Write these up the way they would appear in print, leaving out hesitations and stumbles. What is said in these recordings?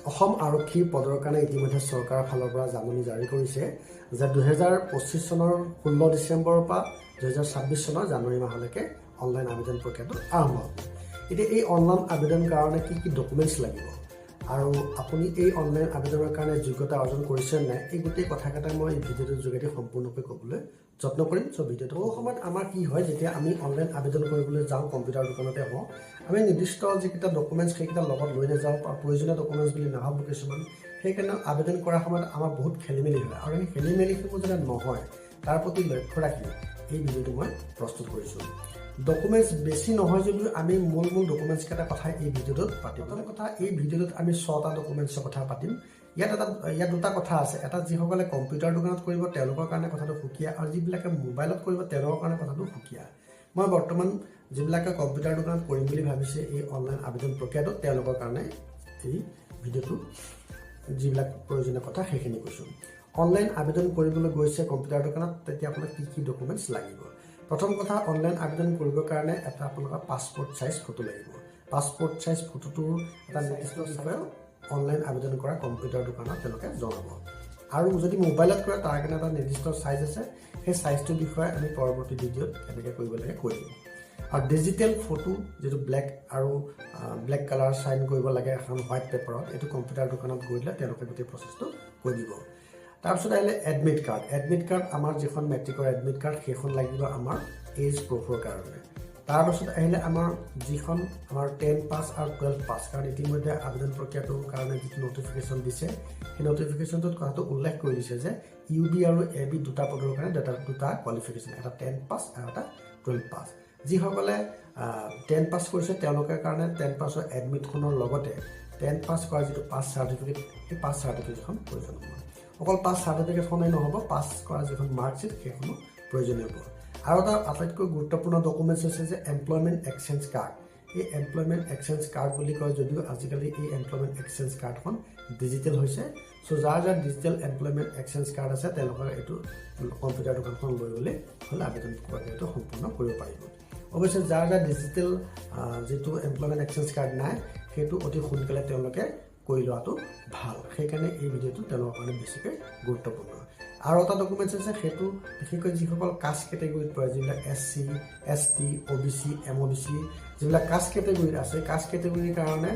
অসম আৰক্ষী পদৰ কাৰণে ইতিমধ্যে চৰকাৰৰ ফালৰ পৰা জাননী জাৰি কৰিছে যে 2025 চনৰ 16 ডিচেম্বৰৰ পৰা 2026 চনৰ জানুৱাৰী মাহলৈকে অনলাইন আবেদন প্ৰক্ৰিয়াটো আৰম্ভ হ'ব। এতিয়া এই অনলাইন আবেদন কাৰণে কি ডকুমেণ্টছ লাগিব আৰু আপুনি এই অনলাইন আবেদনৰ কাৰণে যোগ্যতা অৰ্জন কৰিছে নাই, এই গোটেই কথাকেইটা মই এই ভিডিঅ'টোৰ যোগেদি সম্পূৰ্ণকৈ ক'বলৈ যত্ন কৰিম। চ' ভিডিঅ'টো সময়ত আমাৰ কি হয়, যেতিয়া আমি অনলাইন আবেদন কৰিবলৈ যাওঁ কম্পিউটাৰ দোকানতে হওঁ, আমি নিৰ্দিষ্ট যিকেইটা ডকুমেণ্টছ সেইকেইটা লগত লৈ নাযাওঁ বা প্ৰয়োজনীয় ডকুমেণ্টছ বুলি নাভাবোঁ কিছুমান, সেইকাৰণে আবেদন কৰাৰ সময়ত আমাৰ বহুত খেলি মেলি হয় আৰু সেই খেলি মেলিসমূহ যাতে নহয় তাৰ প্ৰতি লক্ষ্য ৰাখি এই ভিডিঅ'টো মই প্ৰস্তুত কৰিছোঁ। ডকুমেণ্টছ বেছি নহয় যদিও আমি মূল ডকুমেণ্টছ কেইটা কথা এই ভিডিঅ'টোত পাতিম। প্ৰথম কথা, এই ভিডিঅ'টোত আমি 6টা ডকুমেণ্টছৰ কথা পাতিম। ইয়াত দুটা কথা আছে। এটা যিসকলে কম্পিউটাৰ দোকানত কৰিব তেওঁলোকৰ কাৰণে কথাটো সুকীয়া, আৰু যিবিলাকে মোবাইলত কৰিব তেওঁলোকৰ কাৰণে কথাটো সুকীয়া। মই বৰ্তমান যিবিলাকে কম্পিউটাৰ দোকানত কৰিম বুলি ভাবিছে এই অনলাইন আবেদন প্ৰক্ৰিয়াটোত তেওঁলোকৰ কাৰণে এই ভিডিঅ'টো যিবিলাক প্ৰয়োজনীয় কথা সেইখিনি কৈছোঁ। অনলাইন আবেদন কৰিবলৈ গৈছে কম্পিউটাৰ দোকানত, তেতিয়া আপোনাক কি ডকুমেণ্টছ লাগিব। প্ৰথম কথা, অনলাইন আবেদন কৰিবৰ কাৰণে এটা আপোনালোকৰ পাছপৰ্ট চাইজ ফটো লাগিব। পাছপৰ্ট চাইজ ফটোটোৰ এটা নিৰ্দিষ্ট বিষয়ে অনলাইন আবেদন কৰা কম্পিউটাৰ দোকানত তেওঁলোকে জনাব। আৰু যদি মোবাইলত কৰে তাৰ কাৰণে এটা নিৰ্দিষ্ট চাইজ আছে, সেই চাইজটোৰ বিষয়ে আমি পৰৱৰ্তী ভিডিঅ'ত কেনেকৈ কৰিব লাগে কৈ দিম। আৰু ডিজিটেল ফটো যিটো ব্লেক কালাৰ চাইন কৰিব লাগে এখন হোৱাইট পেপাৰত, এইটো কম্পিউটাৰ দোকানত গৈ দিলে তেওঁলোকে গোটেই প্ৰচেছটো কৈ দিব। তাৰপিছত আহিলে এডমিট কাৰ্ড। এডমিট কাৰ্ড আমাৰ যিখন মেট্ৰিকৰ এডমিট কাৰ্ড সেইখন লাগিব আমাৰ এজ প্ৰুফৰ কাৰণে। তাৰপিছত আহিলে যিখন আমাৰ 10 পাছ আৰু 12 পাছ, কাৰণ ইতিমধ্যে আবেদন প্ৰক্ৰিয়াটোৰ কাৰণে যিটো নটিফিকেশ্যন দিছে সেই নটিফিকেশ্যনটোত কথাটো উল্লেখ কৰি দিছে যে UB আৰু AB দুটা পদৰ কাৰণে দুটা কোৱালিফিকেশ্যন, এটা 10 পাছ আৰু এটা 12 পাছ। যিসকলে 10 পাছ কৰিছে তেওঁলোকৰ কাৰণে 10 পাছৰ এডমিটখনৰ লগতে 10 পাছ কৰা যিটো পাছ চাৰ্টিফিকেট, সেই পাছ চাৰ্টিফিকেটখন প্ৰয়োজন হ'ব। অকল পাছ চাৰ্টিফিকেটখনেই নহ'ব, পাছ কৰা যিখন মাৰ্কশ্বিট সেইখনো প্ৰয়োজনীয় হ'ব। আৰু এটা আটাইতকৈ গুৰুত্বপূৰ্ণ ডকুমেণ্টছ হৈছে যে এমপ্লয়মেণ্ট এক্সচেঞ্জ কাৰ্ড। এই এমপ্লয়মেণ্ট এক্সচেঞ্জ কাৰ্ড বুলি কয় যদিও আজিকালি এই এমপ্লয়মেণ্ট এক্সচেঞ্জ কাৰ্ডখন ডিজিটেল হৈছে। চ' যাৰ ডিজিটেল এমপ্লয়মেণ্ট এক্সচেঞ্জ কাৰ্ড আছে তেওঁলোকে এইটো কম্পিউটাৰ দোকানখন লৈ গ'লে হ'লে আবেদন প্ৰক্ৰিয়াটো সম্পূৰ্ণ কৰিব পাৰিব। অৱশ্যে যাৰ ডিজিটেল যিটো এমপ্লয়মেণ্ট এক্সচেঞ্জ কাৰ্ড নাই সেইটো অতি সোনকালে তেওঁলোকে কৰি লোৱাটো ভাল। সেইকাৰণে এই ভিডিঅ'টো তেওঁলোকৰ কাৰণে বেছিকৈ গুৰুত্বপূৰ্ণ। আৰু এটা ডকুমেণ্টছ আছে, সেইটো বিশেষকৈ যিসকল কাষ্ট কেটেগৰীত পৰে, যিবিলাক SC, ST, OBC, MOBC, যিবিলাক কাষ্ট কেটেগৰীত আছে, কাষ্ট কেটেগৰীৰ কাৰণে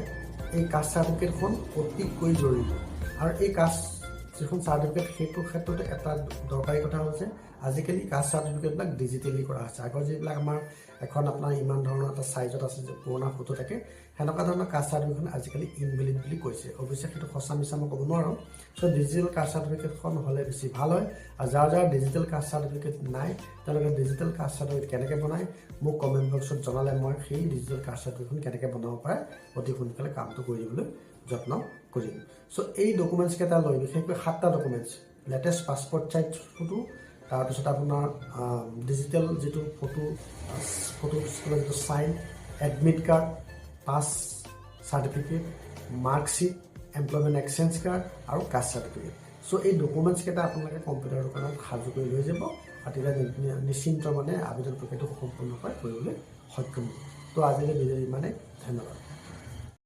এই কাষ্ট চাৰ্টিফিকেটখন অতিকৈ জৰুৰী। আৰু এই কাষ্ট যিখন চাৰ্টিফিকেট সেইটো ক্ষেত্ৰতে এটা দৰকাৰী কথা হৈছে আজিকালি কাষ্ট চাৰ্টিফিকেটবিলাক ডিজিটেলি কৰা হৈছে। আগৰ যিবিলাক আমাৰ এখন আপোনাৰ ইমান ধৰণৰ এটা চাইজত আছে যে পুৰণা ফটো থাকে, সেনেকুৱা ধৰণৰ কাষ্ট চাৰ্টিফিকেটখন আজিকালি ইনভেলিড বুলি কৈছে। অৱশ্যে সেইটো সঁচা মিছা মই ক'ব নোৱাৰোঁ। চ' ডিজিটেল কাষ্ট চাৰ্টিফিকেটখন হ'লে বেছি ভাল হয়। আৰু যাৰ ডিজিটেল কাষ্ট চাৰ্টিফিকেট নাই তেওঁলোকে ডিজিটেল কাষ্ট চাৰ্টিফিকেট কেনেকৈ বনায় মোক কমেণ্ট বক্সত জনালে মই সেই ডিজিটেল কাষ্ট চাৰ্টিফিকেটখন কেনেকৈ বনাব পাৰে অতি সোনকালে কামটো কৰি দিবলৈ যত্ন কৰিম। চ' এই ডকুমেণ্টছকেইটা লৈ বিশেষকৈ 7টা documents, latest passport size photo, তাৰপিছত আপোনাৰ ডিজিটেল যিটো ফটো যিটো sign, admit card, pass certificate, marksheet, employment exchange card আৰু কাষ্ট চাৰ্টিফিকেট। চ' এই ডকুমেণ্টছকেইটা আপোনালোকে কম্পিউটাৰ দোকানত সাজু কৰি লৈ যাব আৰু তেতিয়া নিশ্চিন্ত মানে আবেদন প্ৰক্ৰিয়াটো সম্পূৰ্ণকৈ কৰিবলৈ সক্ষম হ'ব। তো আজিলৈ ভিডিঅ' ইমানে, ধন্যবাদ।